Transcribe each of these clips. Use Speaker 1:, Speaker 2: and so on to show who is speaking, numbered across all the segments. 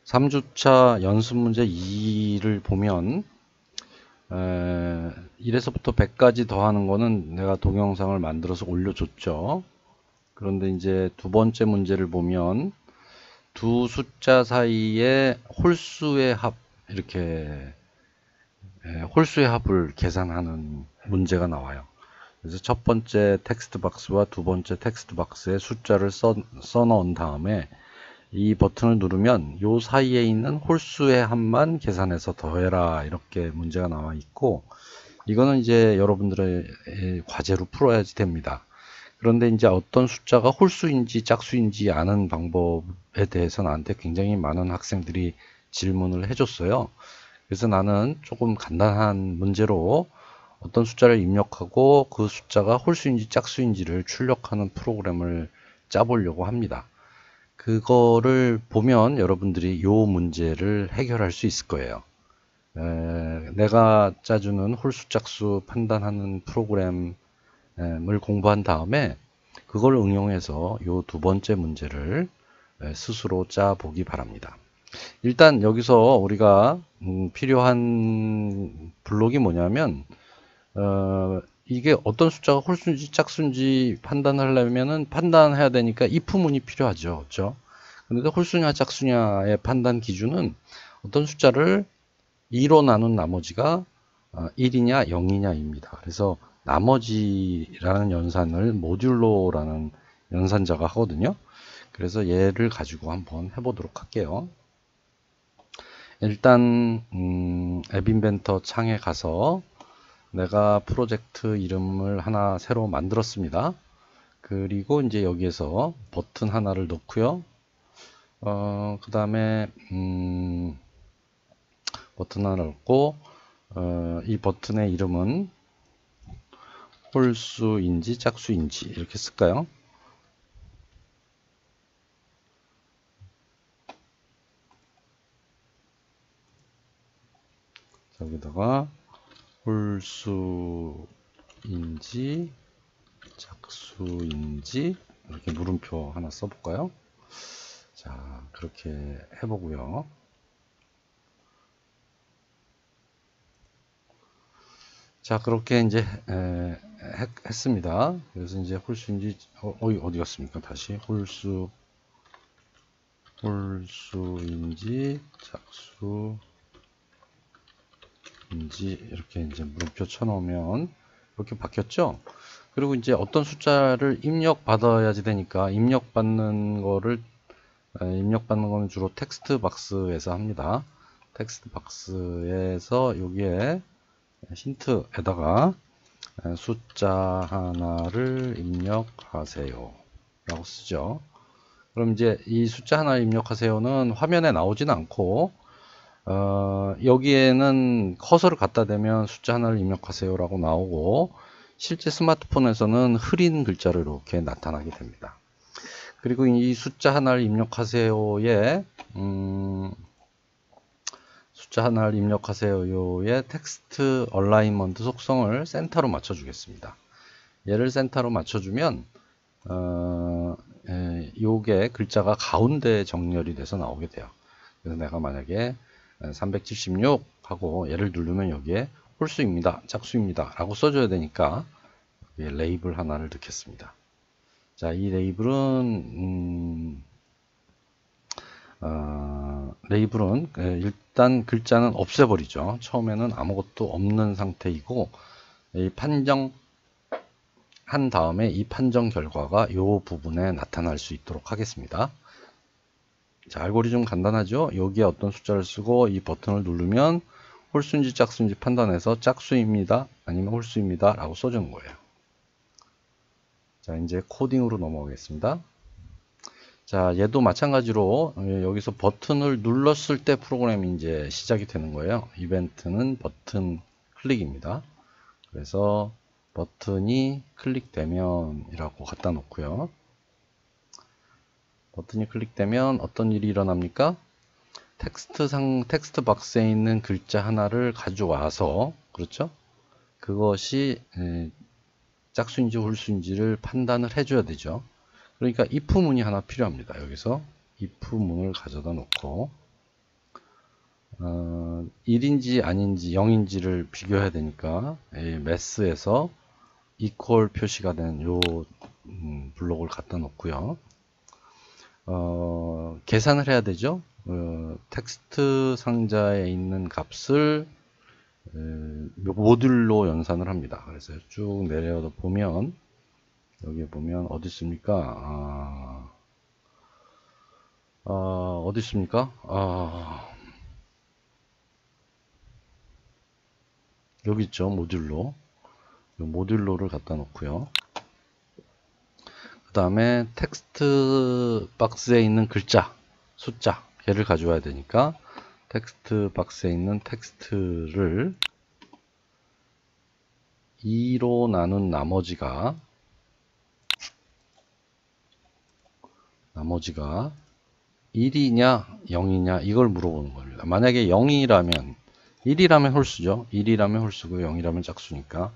Speaker 1: 3주차 연습 문제 2를 보면 1에서부터 100까지 더하는 거는 내가 동영상을 만들어서 올려줬죠. 그런데 이제 두 번째 문제를 보면 두 숫자 사이의 홀수의 합, 이렇게 홀수의 합을 계산하는 문제가 나와요. 그래서 첫 번째 텍스트 박스와 두 번째 텍스트 박스에 숫자를 써 넣은 다음에 이 버튼을 누르면 요 사이에 있는 홀수의 합만 계산해서 더해라, 이렇게 문제가 나와 있고, 이거는 이제 여러분들의 과제로 풀어야지 됩니다. 그런데 이제 어떤 숫자가 홀수인지 짝수인지 아는 방법에 대해서 나한테 굉장히 많은 학생들이 질문을 해줬어요. 그래서 나는 조금 간단한 문제로 어떤 숫자를 입력하고 그 숫자가 홀수인지 짝수인지를 출력하는 프로그램을 짜보려고 합니다. 그거를 보면 여러분들이 이 문제를 해결할 수 있을 거예요. 내가 짜주는 홀수 짝수 판단하는 프로그램을 공부한 다음에 그걸 응용해서 이 두 번째 문제를 스스로 짜보기 바랍니다. 일단 여기서 우리가 필요한 블록이 뭐냐면, 이게 어떤 숫자가 홀수인지 짝수인지 판단하려면은 판단해야 되니까 if문이 필요하죠. 그렇죠? 근데 홀수냐 짝수냐의 판단 기준은 어떤 숫자를 2로 나눈 나머지가 1이냐 0이냐입니다. 그래서 나머지라는 연산을 모듈로라는 연산자가 하거든요. 그래서 얘를 가지고 한번 해보도록 할게요. 일단 앱 인벤터 창에 가서 내가 프로젝트 이름을 하나 새로 만들었습니다. 그리고 이제 여기에서 버튼 하나를 넣고요. 그 다음에 버튼 하나 넣고, 이 버튼의 이름은 홀수인지 짝수인지 이렇게 쓸까요? 여기다가 홀수인지 짝수인지 이렇게 물음표 하나 써볼까요? 자, 그렇게 해보고요. 자, 그렇게 이제 했습니다. 그래서 이제 홀수인지 어디 갔습니까? 다시 홀수인지 짝수인지 이렇게 이제 물음표 쳐놓으면 이렇게 바뀌었죠. 그리고 이제 어떤 숫자를 입력받아야지 되니까 입력받는 거는 주로 텍스트 박스에서 합니다. 텍스트 박스에서 여기에 힌트에다가 숫자 하나를 입력하세요 라고 쓰죠. 그럼 이제 이 숫자 하나를 입력하세요는 화면에 나오진 않고, 여기에는 커서를 갖다 대면 숫자 하나를 입력하세요 라고 나오고, 실제 스마트폰에서는 흐린 글자로 이렇게 나타나게 됩니다. 그리고 이 숫자 하나를 입력하세요의 텍스트 얼라인먼트 속성을 센터로 맞춰주겠습니다. 얘를 센터로 맞춰주면 요게 글자가 가운데 정렬이 돼서 나오게 돼요. 그래서 내가 만약에 376 하고 얘를 누르면 여기에 홀수입니다, 짝수입니다 라고 써줘야 되니까 레이블 하나를 넣겠습니다. 자, 이 레이블은 일단 글자는 없애버리죠. 처음에는 아무것도 없는 상태이고, 이 판정한 다음에 이 판정 결과가 이 부분에 나타날 수 있도록 하겠습니다. 자, 알고리즘 간단하죠. 여기에 어떤 숫자를 쓰고 이 버튼을 누르면 홀수인지 짝수인지 판단해서 짝수입니다 아니면 홀수입니다 라고 써주는 거예요. 자, 이제 코딩으로 넘어가겠습니다. 자, 얘도 마찬가지로 여기서 버튼을 눌렀을 때 프로그램이 이제 시작이 되는 거예요. 이벤트는 버튼 클릭입니다. 그래서 버튼이 클릭되면 이라고 갖다 놓고요. 버튼이 클릭되면 어떤 일이 일어납니까? 텍스트 박스에 있는 글자 하나를 가져와서, 그렇죠? 그것이 짝수인지 홀수인지를 판단을 해줘야 되죠. 그러니까 if문이 하나 필요합니다. 여기서 if문을 가져다 놓고, 1인지 아닌지 0인지를 비교해야 되니까 이 매스에서 equal 표시가 된 요 블록을 갖다 놓고요. 계산을 해야 되죠. 텍스트 상자에 있는 값을 모듈로 연산을 합니다. 그래서 쭉 내려다 보면 여기 보면 어디 있습니까? 어디 있습니까? 여기 있죠. 모듈로. 모듈로를 갖다 놓고요. 그 다음에 텍스트 박스에 있는 글자, 숫자, 얘를 가져와야 되니까 텍스트 박스에 있는 텍스트를 2로 나눈 나머지가 1이냐 0이냐 이걸 물어보는 겁니다. 만약에 0이라면 1이라면 홀수죠. 1이라면 홀수고 0이라면 짝수니까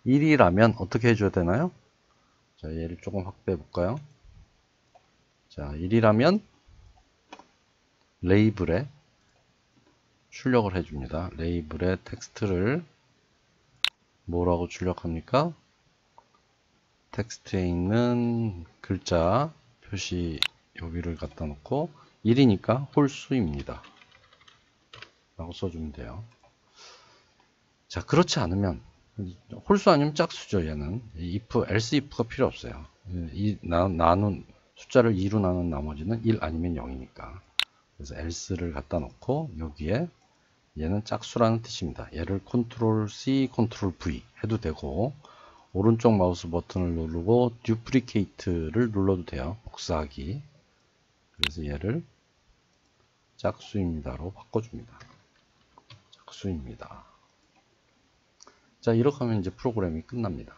Speaker 1: 1이라면 어떻게 해줘야 되나요? 자, 얘를 조금 확대해 볼까요? 자, 1이라면 레이블에 출력을 해줍니다. 레이블에 텍스트를 뭐라고 출력합니까? 텍스트에 있는 글자 표시 여기를 갖다 놓고 1이니까 홀수입니다. 라고 써주면 돼요. 자, 그렇지 않으면 홀수 아니면 짝수죠. 얘는 if, else if가 필요 없어요. 나눈 숫자를 2로 나눈 나머지는 1 아니면 0이니까. 그래서 else를 갖다 놓고 여기에 얘는 짝수라는 뜻입니다. 얘를 컨트롤 C, 컨트롤 V 해도 되고 오른쪽 마우스 버튼을 누르고 duplicate를 눌러도 돼요. 복사하기. 그래서 얘를 짝수입니다로 바꿔줍니다. 짝수입니다. 자, 이렇게 하면 이제 프로그램이 끝납니다.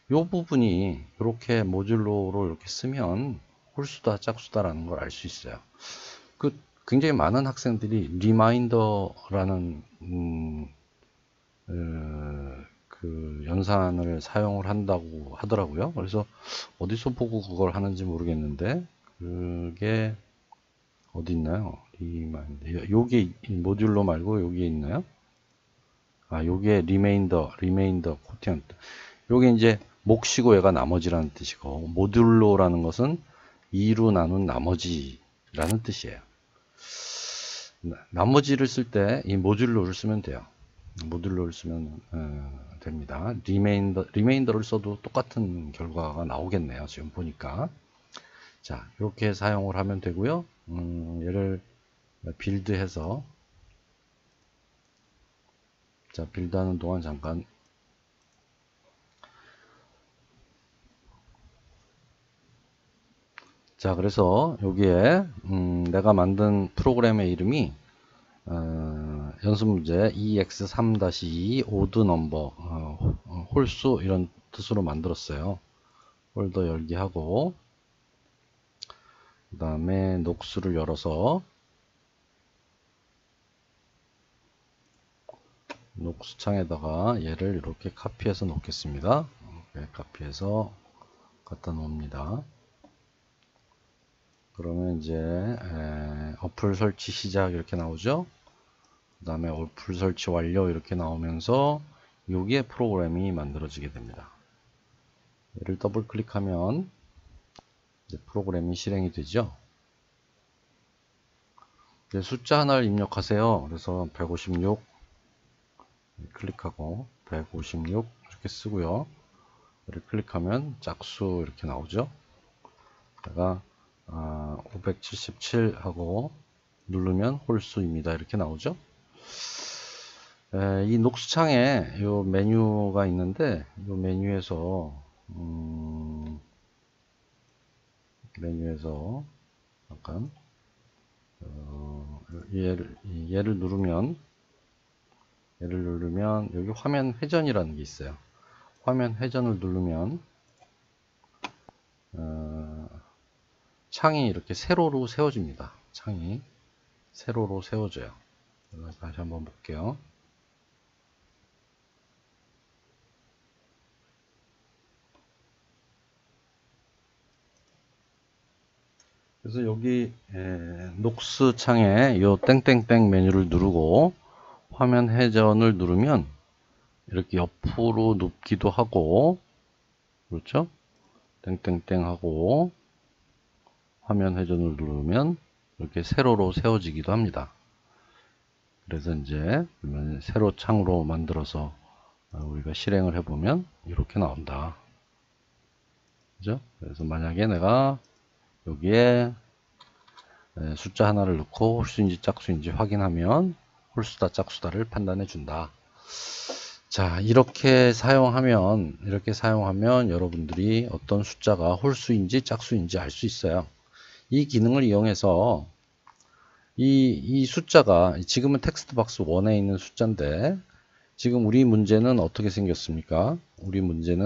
Speaker 1: 이 부분이 이렇게 모듈로로 이렇게 쓰면 홀수다, 짝수다라는 걸 알 수 있어요. 굉장히 많은 학생들이 리마인더라는 그 연산을 사용을 한다고 하더라고요. 그래서 어디서 보고 그걸 하는지 모르겠는데 그게 어디 있나요? 리마인더. 요게 모듈로 말고 여기에 있나요? 요게 리메인더 코티언트. 요게 이제 몫이고 얘가 나머지라는 뜻이고 모듈로라는 것은 2로 나눈 나머지라는 뜻이에요. 나머지를 쓸 때 이 모듈로를 쓰면 돼요. 모듈로를 쓰면 됩니다. 리메인더를 써도 똑같은 결과가 나오겠네요. 지금 보니까. 자, 이렇게 사용을 하면 되고요. 얘를 빌드해서 자, 빌드하는 동안 잠깐 자, 그래서 여기에 내가 만든 프로그램의 이름이 연습 문제 EX3-2 오드 넘버 홀수 이런 뜻으로 만들었어요. 폴더 열기 하고 그 다음에 녹수를 열어서 녹수창에다가 얘를 이렇게 카피해서 놓겠습니다. 이렇게 카피해서 갖다 놓습니다. 그러면 이제 어플 설치 시작 이렇게 나오죠. 그 다음에 어플 설치 완료 이렇게 나오면서 여기에 프로그램이 만들어지게 됩니다. 얘를 더블 클릭하면 이제 프로그램이 실행이 되죠. 이제 숫자 하나를 입력하세요. 그래서 156 클릭하고 156 이렇게 쓰고요. 얘를 클릭하면 짝수 이렇게 나오죠. 제가 577 하고 누르면 홀수입니다. 이렇게 나오죠. 이 녹수창에 요 메뉴가 있는데 이 메뉴에서 잠깐 얘를 누르면 여기 화면 회전이라는 게 있어요. 화면 회전을 누르면 창이 이렇게 세로로 세워집니다. 창이 세로로 세워져요. 다시 한번 볼게요. 그래서 여기 녹스 창에 요 땡땡땡 메뉴를 누르고 화면 회전을 누르면 이렇게 옆으로 눕기도 하고, 그렇죠? 땡땡땡 하고 화면 회전을 누르면 이렇게 세로로 세워지기도 합니다. 그래서 이제 세로 창으로 만들어서 우리가 실행을 해보면 이렇게 나온다. 그죠? 그래서 만약에 내가 여기에 숫자 하나를 넣고 홀수인지 짝수인지 확인하면 홀수다 짝수다를 판단해 준다. 자, 이렇게 사용하면 여러분들이 어떤 숫자가 홀수인지 짝수인지 알 수 있어요. 이 기능을 이용해서 이 숫자가 지금은 텍스트 박스 1에 있는 숫자인데, 지금 우리 문제는 어떻게 생겼습니까? 우리 문제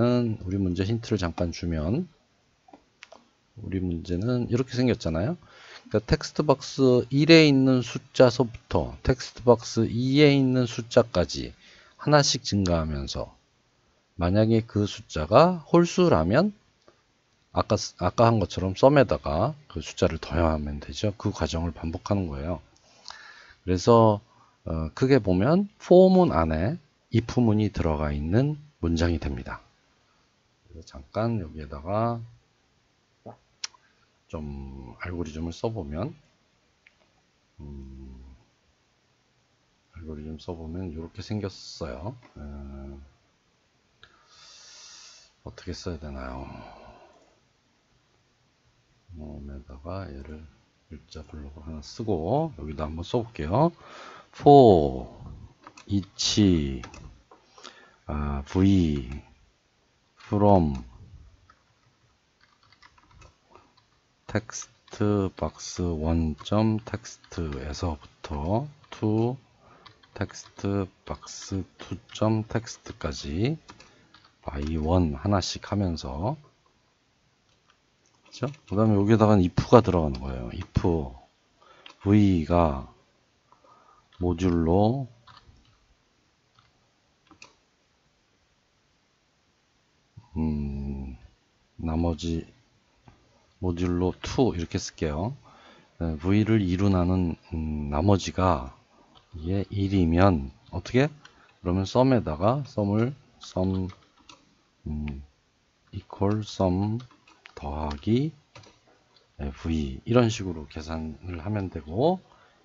Speaker 1: 힌트를 잠깐 주면, 우리 문제는 이렇게 생겼잖아요. 그러니까 텍스트 박스 1에 있는 숫자서부터 텍스트 박스 2에 있는 숫자까지 하나씩 증가하면서, 만약에 그 숫자가 홀수라면 아까 한 것처럼 썸에다가 그 숫자를 더하면 되죠. 그 과정을 반복하는 거예요. 그래서 크게 보면 for문 안에 if문이 들어가 있는 문장이 됩니다. 그래서 잠깐 여기에다가 좀 알고리즘을 써보면 이렇게 생겼어요. 어떻게 써야 되나요? 에다가 얘를 일자 블록을 하나 쓰고 여기다 한번 써볼게요. for each v from text box 1.text에서부터 to text box 2.text까지 by 1 하나씩 하면서, 그렇죠? 그 다음에 여기에다가는 if가 들어가는 거예요. if v가 모듈로 나머지 모듈로 2 이렇게 쓸게요. v를 2로 나눈 나머지가 이게 1이면 어떻게? 그러면 썸에다가 sum equal sum 더하기 v 이런 식으로 계산을 하면 되고,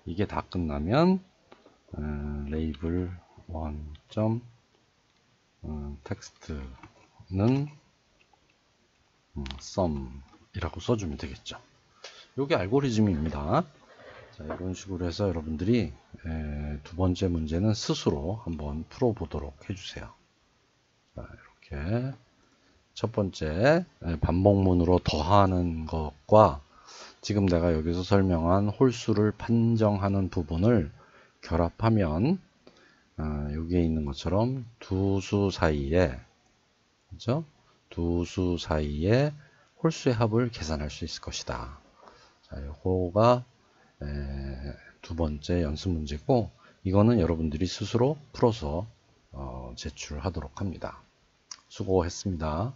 Speaker 1: 이게 다 끝나면 label 1.text는 sum 이라고 써주면 되겠죠. 이게 알고리즘입니다. 자, 이런 식으로 해서 여러분들이 두 번째 문제는 스스로 한번 풀어보도록 해주세요. 자, 이렇게 첫 번째 반복문으로 더하는 것과 지금 내가 여기서 설명한 홀수를 판정하는 부분을 결합하면 여기에 있는 것처럼 두 수 사이에, 그죠? 두 수 사이에 홀수의 합을 계산할 수 있을 것이다. 자, 이거가 두 번째 연습 문제고, 이거는 여러분들이 스스로 풀어서 제출하도록 합니다. 수고했습니다.